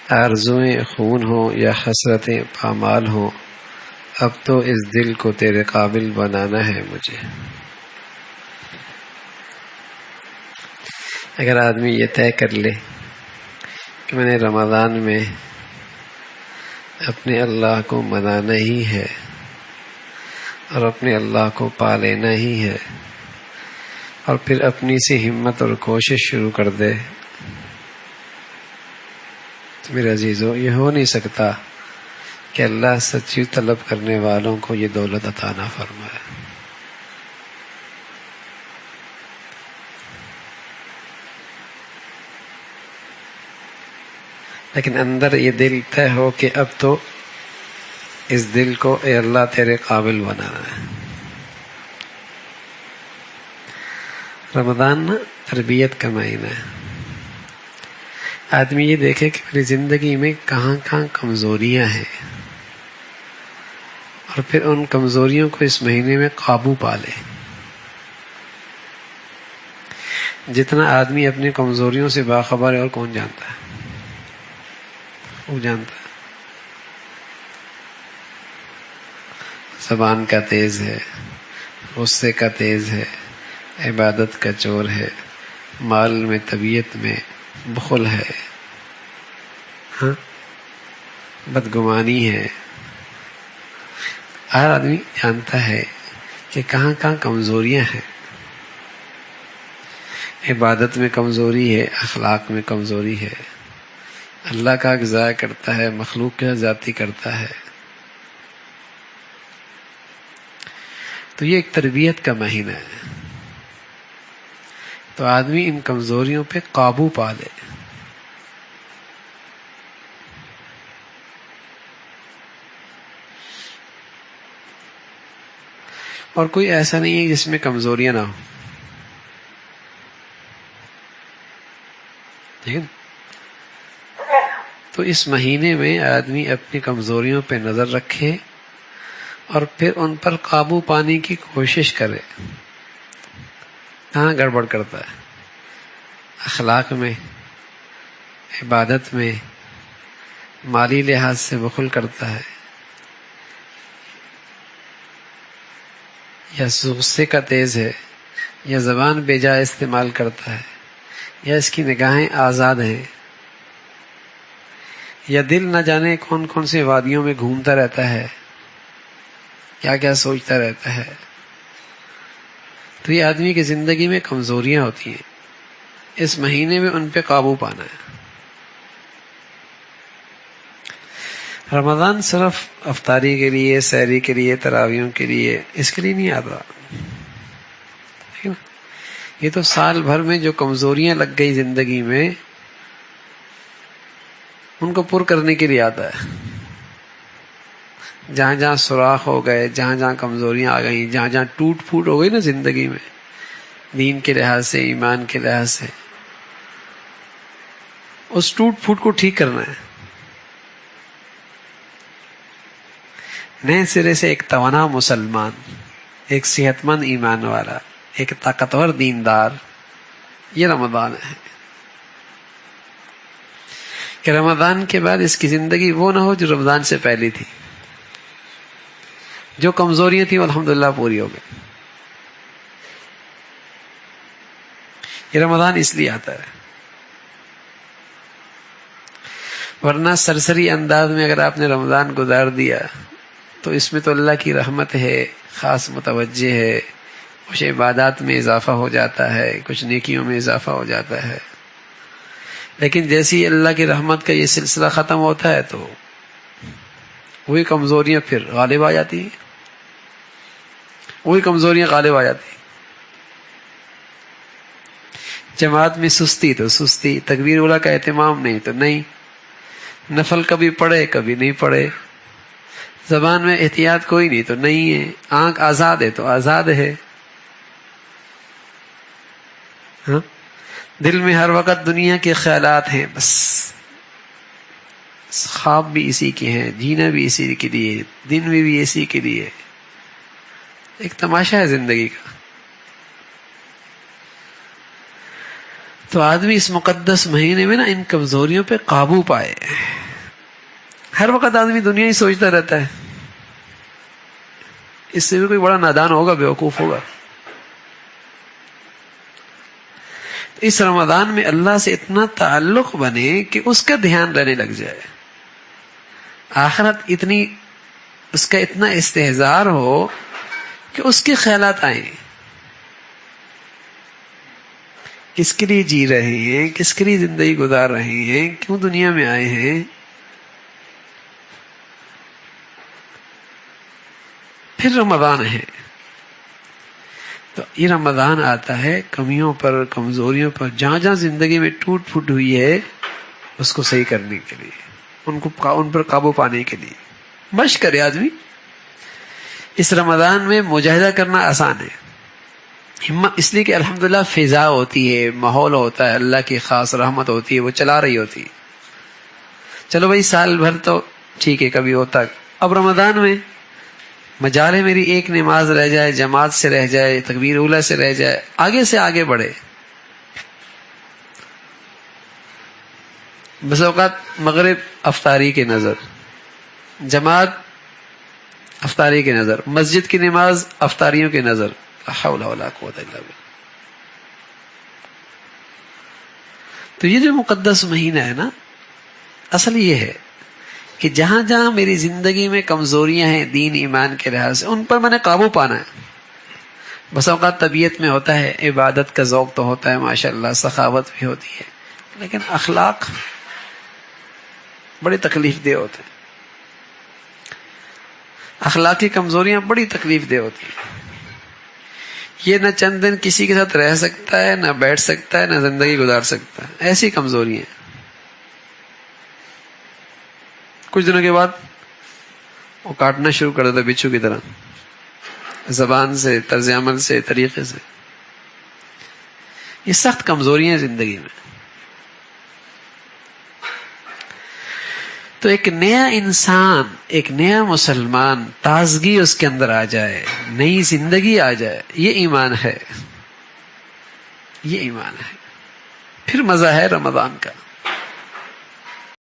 آرزوئیں خون ہوں یا حسرتیں پامال ہوں، اب تو اس دل کو تیرے قابل بنانا ہے مجھے۔ اگر آدمی یہ طے کر لے کہ میں نے رمضان میں اپنے اللہ کو منانا ہی ہے اور اپنے اللہ کو پا لینا ہی ہے، اور پھر اپنی سی ہمت اور کوشش شروع کر دے، تو میرے عزیزو یہ ہو نہیں سکتا کہ اللہ سچی طلب کرنے والوں کو یہ دولت عطا نہ فرمائے۔ لیکن اندر یہ دل طے ہو کہ اب تو اس دل کو اے اللہ تیرے قابل بنانا ہے۔ رمضان نا تربیت کا مہینہ ہے۔ آدمی یہ دیکھے کہ میری زندگی میں کہاں کہاں کمزوریاں ہیں، اور پھر ان کمزوریوں کو اس مہینے میں قابو پا لے۔ جتنا آدمی اپنی کمزوریوں سے باخبر ہے اور کون جانتا ہے؟ وہ جانتا ہے۔ زبان کا تیز ہے، غصے کا تیز ہے، عبادت کا چور ہے، مال میں طبیعت میں بخل ہے، ہاں بدگمانی ہے۔ ہر آدمی جانتا ہے کہ کہاں کہاں کمزوریاں ہیں۔ عبادت میں کمزوری ہے، اخلاق میں کمزوری ہے، اللہ کا حق ضائع کرتا ہے، مخلوق کا زیادتی کرتا ہے۔ تو یہ ایک تربیت کا مہینہ ہے، تو آدمی ان کمزوریوں پہ قابو پا لے۔ اور کوئی ایسا نہیں ہے جس میں کمزوریاں نہ ہوں، ٹھیک ہے؟ تو اس مہینے میں آدمی اپنی کمزوریوں پہ نظر رکھے اور پھر ان پر قابو پانے کی کوشش کرے۔ کہاں گڑبڑ کرتا ہے؟ اخلاق میں، عبادت میں، مالی لحاظ سے بخل کرتا ہے، یا غصے کا تیز ہے، یا زبان بے جا استعمال کرتا ہے، یا اس کی نگاہیں آزاد ہیں، یا دل نہ جانے کون کون سی وادیوں میں گھومتا رہتا ہے، کیا کیا سوچتا رہتا ہے۔ تو یہ آدمی کی زندگی میں کمزوریاں ہوتی ہیں، اس مہینے میں ان پہ قابو پانا ہے۔ رمضان صرف افطاری کے لیے، سحری کے لیے، تراویحوں کے لیے، اس کے لیے نہیں آتا، یہ تو سال بھر میں جو کمزوریاں لگ گئی زندگی میں ان کو پر کرنے کے لیے آتا ہے۔ جہاں جہاں سوراخ ہو گئے، جہاں جہاں کمزوریاں آ گئیں، جہاں جہاں ٹوٹ پھوٹ ہو گئی نا زندگی میں، دین کے لحاظ سے، ایمان کے لحاظ سے، اس ٹوٹ پھوٹ کو ٹھیک کرنا ہے۔ نئے سرے سے ایک توانا مسلمان، ایک صحت مند ایمان والا، ایک طاقتور دیندار، یہ رمضان ہے۔ کہ رمضان کے بعد اس کی زندگی وہ نہ ہو جو رمضان سے پہلے تھی، جو کمزوریاں تھیں وہ الحمدللہ پوری ہو گئی۔ یہ رمضان اس لیے آتا ہے، ورنہ سرسری انداز میں اگر آپ نے رمضان گزار دیا تو اس میں تو اللہ کی رحمت ہے، خاص متوجہ ہے، کچھ عبادات میں اضافہ ہو جاتا ہے، کچھ نیکیوں میں اضافہ ہو جاتا ہے۔ لیکن جیسی اللہ کی رحمت کا یہ سلسلہ ختم ہوتا ہے تو وہی کمزوریاں پھر غالب آ جاتی ہیں، وہی کمزوریاں غالب آ جاتی ہیں۔ جماعت میں سستی تو سستی، تکبیر اولیٰ کا اہتمام نہیں تو نہیں، نفل کبھی پڑھے کبھی نہیں پڑھے، زبان میں احتیاط کوئی نہیں تو نہیں ہے، آنکھ آزاد ہے تو آزاد ہے، ہاں؟ دل میں ہر وقت دنیا کے خیالات ہیں، بس خواب بھی اسی کے ہیں، جینا بھی اسی کے لیے، دن میں بھی اسی کے لیے، ایک تماشا ہے زندگی کا۔ تو آدمی اس مقدس مہینے میں نا ان کمزوریوں پہ قابو پائے. ہر وقت آدمی دنیا ہی سوچتا رہتا ہے. اس سے بھی کوئی بڑا نادان ہوگا, بیوقوف ہوگا. اس رمضان میں اللہ سے اتنا تعلق بنے کہ اس کا دھیان رہنے لگ جائے, آخرت اتنی اس کا اتنا استحضار ہو کہ اس کے خیالات آئیں. کس کے لیے جی رہے ہیں, کس کے لیے زندگی گزار رہے ہیں, کیوں دنیا میں آئے ہیں. پھر رمضان ہے تو یہ رمضان آتا ہے کمیوں پر, کمزوریوں پر, جہاں جہاں زندگی میں ٹوٹ پھوٹ ہوئی ہے اس کو صحیح کرنے کے لیے, ان پر قابو پانے کے لیے مشق کرے آدمی. اس رمضان میں مجاہدہ کرنا آسان ہے, اس لیے کہ الحمدللہ فضا ہوتی ہے, ماحول ہوتا ہے, اللہ کی خاص رحمت ہوتی ہے, وہ چلا رہی ہوتی ہے. چلو بھائی سال بھر تو ٹھیک ہے کبھی ہوتا, اب رمضان میں مجال ہے میری ایک نماز رہ جائے, جماعت سے رہ جائے, تکبیر اولیٰ سے رہ جائے, آگے سے آگے بڑھے. بس اوقات مغرب افطاری کی نظر, جماعت افطاری کی نظر, مسجد کی نماز افطاریوں کی نظر. لا حول ولا قوت الا باللہ. تو یہ جو مقدس مہینہ ہے نا, اصل یہ ہے کہ جہاں جہاں میری زندگی میں کمزوریاں ہیں دین ایمان کے لحاظ سے, ان پر میں نے قابو پانا ہے. بس اوقات طبیعت میں ہوتا ہے, عبادت کا ذوق تو ہوتا ہے ماشاءاللہ, سخاوت بھی ہوتی ہے, لیکن اخلاق بڑی تکلیف دہ ہوتے ہیں. اخلاقی کمزوریاں بڑی تکلیف دہ ہوتی ہیں. یہ نہ چند دن کسی کے ساتھ رہ سکتا ہے, نہ بیٹھ سکتا ہے, نہ زندگی گزار سکتا ہے. ایسی کمزوریاں ہیں. کچھ دنوں کے بعد وہ کاٹنا شروع کر دیتا بچھو کی طرح, زبان سے, طرز عمل سے, طریقے سے. یہ سخت کمزوریاں ہیں زندگی میں. تو ایک نیا انسان, ایک نیا مسلمان, تازگی اس کے اندر آ جائے, نئی زندگی آ جائے, یہ ایمان ہے, یہ ایمان ہے. پھر مزہ ہے رمضان کا.